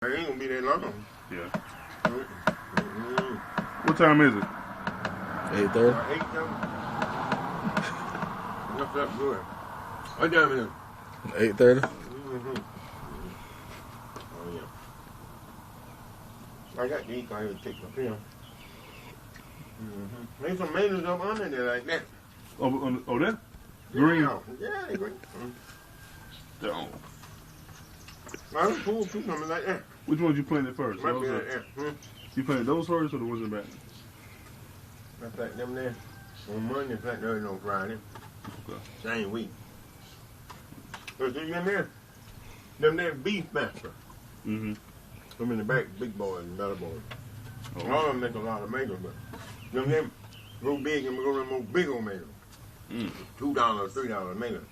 It ain't gonna be that long. Yeah. What time is it? 8:30. 8:30. That's good. What time is it? 8:30. Oh yeah. I got to eat. I had to take my pill. There's some tomatoes up under there like that. Oh, that? Green? Yeah, they green. Don't. I was pulled through something like that. Which ones you planted first? Might be like that. You planted those first or the ones in the back? I plant them there on Monday, plant those on Friday. Okay. Same week. So see them there beef master. Mm-hmm. Them in the back, big boys and better boys. Oh. All of them make a lot of mangoes, but them grow big and we go to more big old mangoes. $2, $3 mangoes.